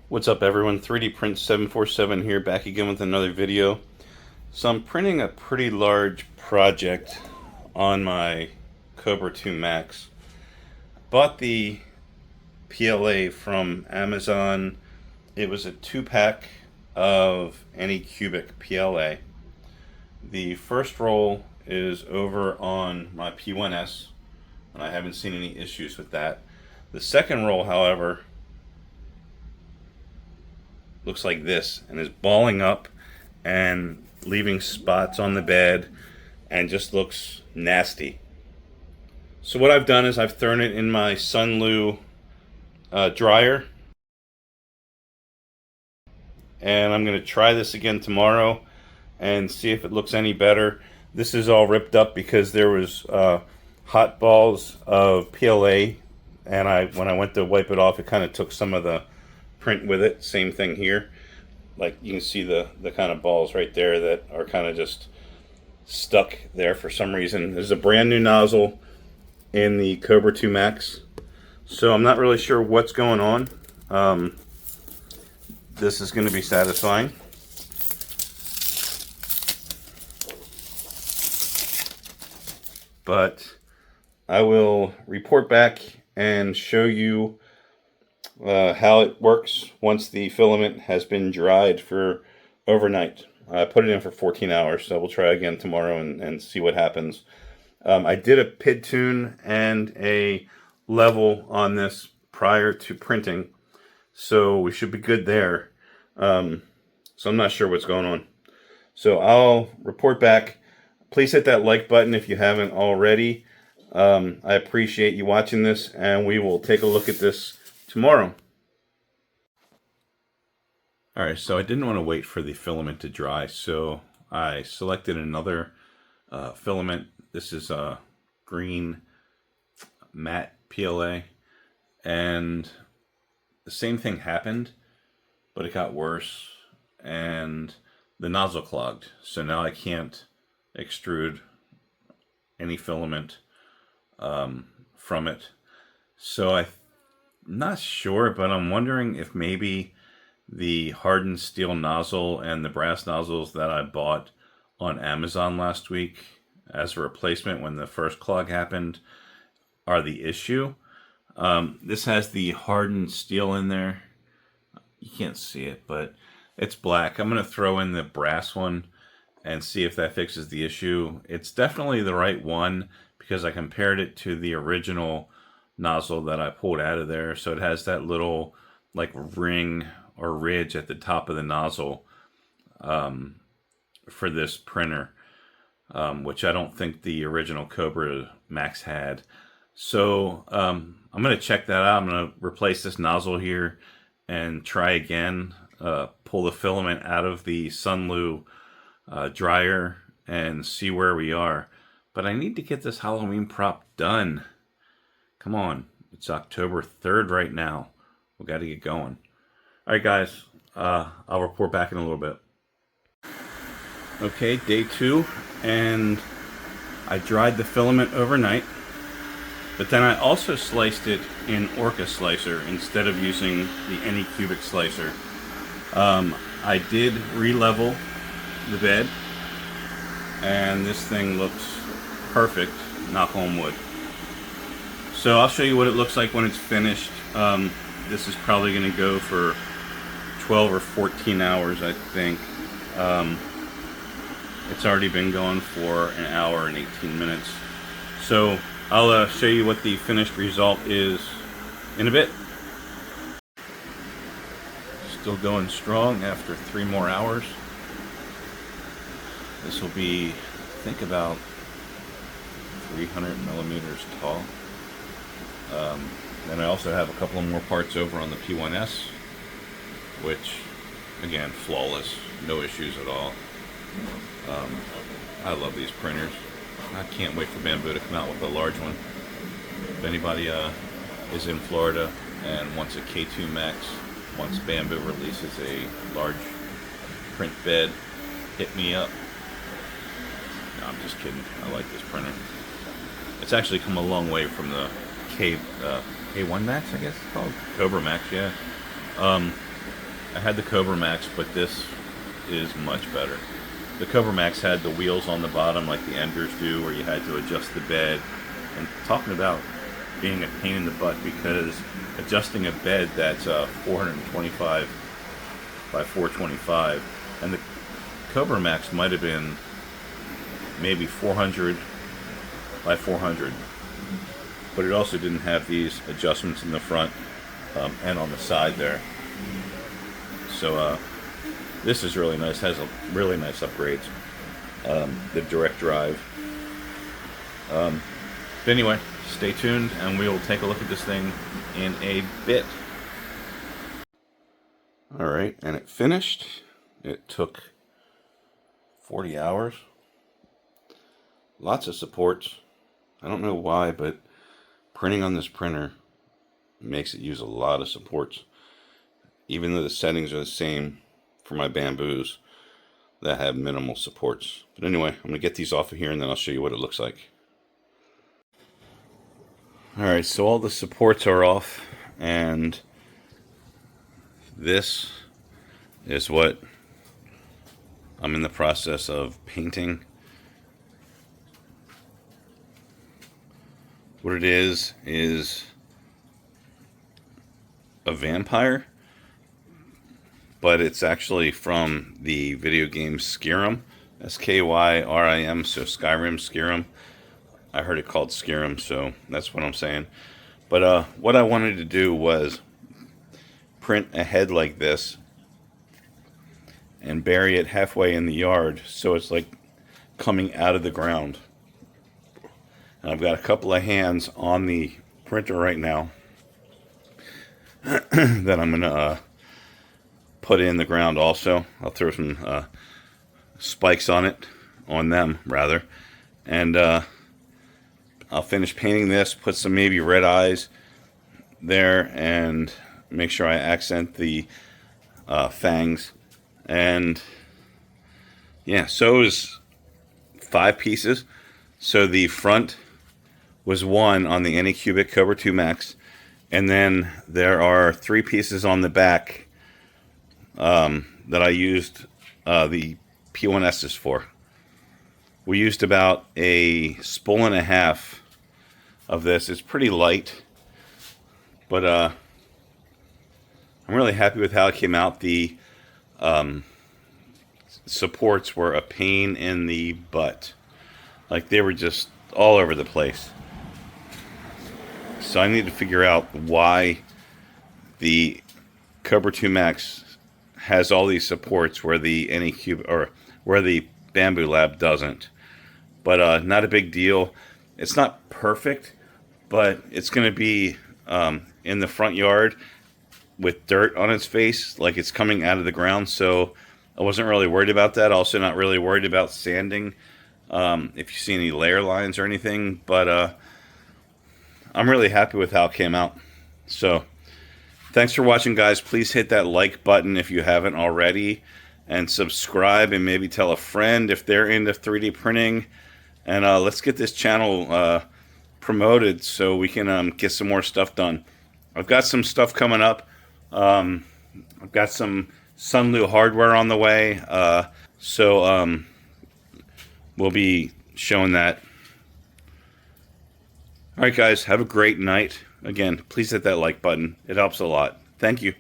What's up everyone, 3D Print 747 here, back again with another video. So I'm printing a pretty large project on my Cobra 2 Max. Bought the PLA from Amazon. It was a 2-pack of any cubic PLA. The first roll is over on my P1S, and I haven't seen any issues with that. The second roll, however, looks like this and is balling up and leaving spots on the bed and just looks nasty. So what I've done is I've thrown it in my Sunloo dryer, and I'm going to try this again tomorrow and see if it looks any better. This is all ripped up because there was hot balls of PLA, and when I went to wipe it off, it kind of took some of the print with it. Same thing here. Like you can see the kind of balls right there that are kind of just stuck there for some reason. There's a brand new nozzle in the Cobra 2 Max, so I'm not really sure what's going on. This is going to be satisfying. But I will report back and show you how it works once the filament has been dried for overnight. I put it in for 14 hours, so we'll try again tomorrow and see what happens. I did a PID tune and a level on this prior to printing, so we should be good there. So I'm not sure what's going on. So I'll report back. Please hit that like button if you haven't already. I appreciate you watching this, and we will take a look at this tomorrow. Alright, so I didn't want to wait for the filament to dry, so I selected another filament. This is a green matte PLA, and the same thing happened, but it got worse, and the nozzle clogged, so now I can't extrude any filament from it. So I'm not sure, but I'm wondering if maybe the hardened steel nozzle and the brass nozzles that I bought on Amazon last week as a replacement when the first clog happened are the issue. This has the hardened steel in there. You can't see it, but it's black. I'm going to throw in the brass one and see if that fixes the issue. It's definitely the right one because I compared it to the original nozzle that I pulled out of there. So it has that little like ring or ridge at the top of the nozzle for this printer, which I don't think the original Cobra Max had. So I'm going to check that out. I'm going to replace this nozzle here and try again, pull the filament out of the Sunloo dryer and see where we are. But I need to get this Halloween prop done. Come on, it's October 3rd right now. We got to get going. All right, guys, I'll report back in a little bit. Okay, day 2, and I dried the filament overnight, but then I also sliced it in Orca slicer instead of using the Anycubic slicer. I did re-level the bed, and this thing looks perfect, knock on wood. So I'll show you what it looks like when it's finished. This is probably going to go for 12 or 14 hours, I think. It's already been going for an hour and 18 minutes. So I'll show you what the finished result is in a bit. Still going strong after 3 more hours. This will be, I think, about 300 millimeters tall. Then I also have a couple of more parts over on the P1S, which, again, flawless, no issues at all. I love these printers. I can't wait for Bambu to come out with a large one. If anybody is in Florida and wants a K2 Max, once Bambu releases a large print bed, hit me up. No, I'm just kidding. I like this printer. It's actually come a long way from the K1 Max, I guess it's called. Cobra Max, yeah. I had the Cobra Max, but this is much better. The Cobra Max had the wheels on the bottom like the Enders do, where you had to adjust the bed. And talking about being a pain in the butt, because adjusting a bed that's 425 by 425, and the Cobra Max might have been maybe 400 by 400, but it also didn't have these adjustments in the front and on the side there. So this is really nice. Has a really nice upgrades. The direct drive. But anyway, stay tuned, and we will take a look at this thing in a bit. All right, and it finished. It took 40 hours. Lots of supports. I don't know why, but printing on this printer makes it use a lot of supports. Even though the settings are the same for my Bamboos that have minimal supports. But anyway, I'm going to get these off of here, and then I'll show you what it looks like. Alright, so all the supports are off, and this is what I'm in the process of painting. What it is a vampire, but it's actually from the video game Skyrim, S-K-Y-R-I-M, so Skyrim, Skyrim. I heard it called Skyrim, so that's what I'm saying. But what I wanted to do was print a head like this and bury it halfway in the yard, so it's like coming out of the ground. And I've got a couple of hands on the printer right now that I'm gonna put in the ground also. I'll throw some spikes on them rather, and I'll finish painting this, put some maybe red eyes there, and make sure I accent the fangs. And yeah, so it was 5 pieces. So the front was 1 on the Anycubic Cobra 2 Max, and then there are 3 pieces on the back that I used the P1Ss for. We used about a spool and a half of this. It's pretty light, but I'm really happy with how it came out. The supports were a pain in the butt. Like, they were just all over the place. So I need to figure out why the Cobra 2 Max has all these supports where the Anycubic, or where the BambuLab doesn't. But not a big deal. It's not perfect, but it's going to be in the front yard with dirt on its face, like it's coming out of the ground. So I wasn't really worried about that. Also not really worried about sanding if you see any layer lines or anything. But I'm really happy with how it came out. So thanks for watching, guys. Please hit that like button if you haven't already, and subscribe, and maybe tell a friend if they're into 3D printing. And let's get this channel promoted so we can get some more stuff done. I've got some stuff coming up. I've got some Sunlu hardware on the way. So we'll be showing that. All right, guys, have a great night. Again, please hit that like button. It helps a lot. Thank you.